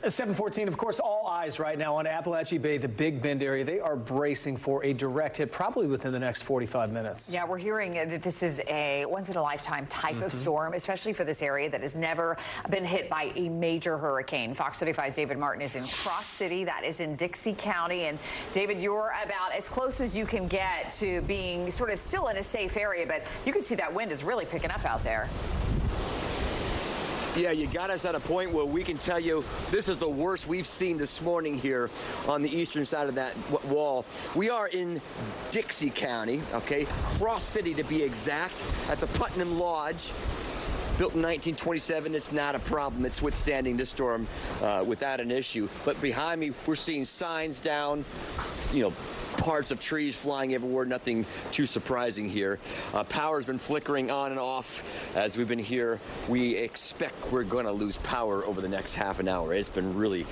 7:14, of course, all eyes right now on Appalachia Bay, the Big Bend area. They are bracing for a direct hit probably within the next 45 minutes. Yeah, we're hearing that this is a once-in-a-lifetime type of storm, especially for this area that has never been hit by a major hurricane. Fox 35's David Martin is in Cross City. That is in Dixie County. And David, you're about as close as you can get to being sort of still in a safe area, but you can see that wind is really picking up out there. Yeah, you got us at a point where we can tell you this is the worst we've seen this morning here on the eastern side of that wall. We are in Dixie County, okay? Cross City to be exact, at the Putnam Lodge. Built in 1927, it's not a problem. It's withstanding this storm without an issue. But behind me, we're seeing signs down, parts of trees flying everywhere, nothing too surprising here. Power's been flickering on and off as we've been here. We expect we're going to lose power over the next half an hour. It's been really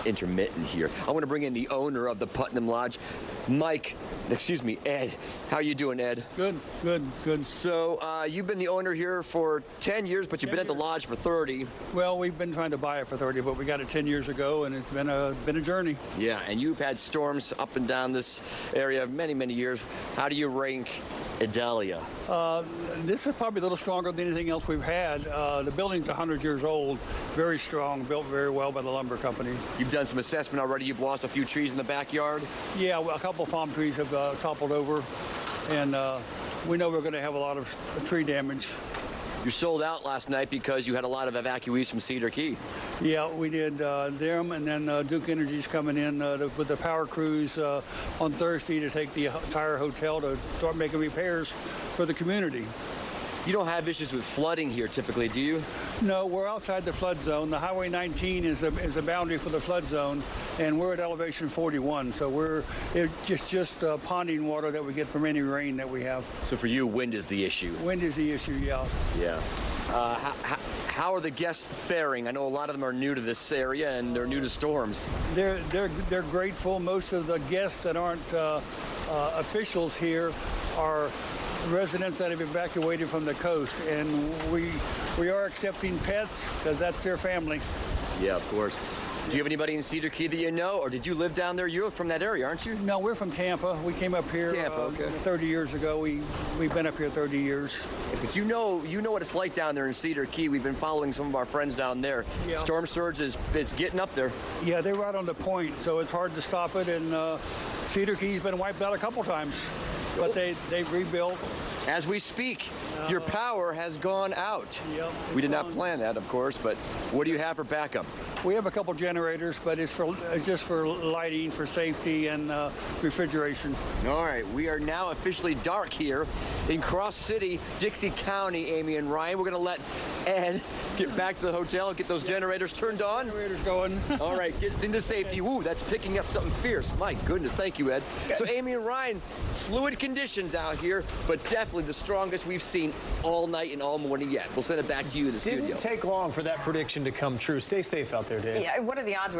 intermittent here. I want to bring in the owner of the Putnam Lodge, Ed. How you doing, Ed? Good. So you've been the owner here for 10 years, but you've been at the lodge for 30. Well, we've been trying to buy it for 30, but we got it 10 years ago, and it's been a journey. Yeah, and you've had storms up and down this area many years. How do you rank Idalia? This is probably a little stronger than anything else we've had. The building's 100 years old, very strong, built very well by the lumber company. You've done some assessment already. You've lost a few trees in the backyard? Yeah, well, a couple of palm trees have toppled over, and we know we're going to have a lot of tree damage. You sold out last night because you had a lot of evacuees from Cedar Key. Yeah, we did them, and then Duke Energy's coming in with the power crews on Thursday to take the entire hotel to start making repairs for the community. You don't have issues with flooding here typically, do you? No, we're outside the flood zone. The Highway 19 is a boundary for the flood zone, and we're at elevation 41, so it's just ponding water that we get from any rain that we have. So for you, wind is the issue? Wind is the issue, yeah. Yeah. How are the guests faring? I know a lot of them are new to this area and they're new to storms. They're grateful. Most of the guests that aren't officials here are residents that have evacuated from the coast, and we are accepting pets because that's their family. Yeah, of course. Do you have anybody in Cedar Key that you know, or did you live down there? You're from that area, aren't you? No, we're from Tampa. We came up here 30 years ago. We've been up here 30 years. But you know what it's like down there in Cedar Key. We've been following some of our friends down there. Yeah. Storm surge is getting up there. Yeah, they're right on the point, so it's hard to stop it, and Cedar Key's been wiped out a couple times, but they've rebuilt. As we speak, your power has gone out. Yep, we did not plan that, of course, but what do you have for backup? We have a couple generators, but it's just for lighting, for safety, and refrigeration. All right, we are now officially dark here in Cross City, Dixie County, Amy and Ryan. We're going to let Ed get back to the hotel and get those generators turned on. Generators going. All right, get into safety. Woo, that's picking up something fierce. My goodness, thank you, Ed. So Amy and Ryan, fluid conditions out here, but definitely the strongest we've seen all night and all morning yet. We'll send it back to you in the studio. Didn't take long for that prediction to come true. Stay safe out there, Dave. Yeah, what are the odds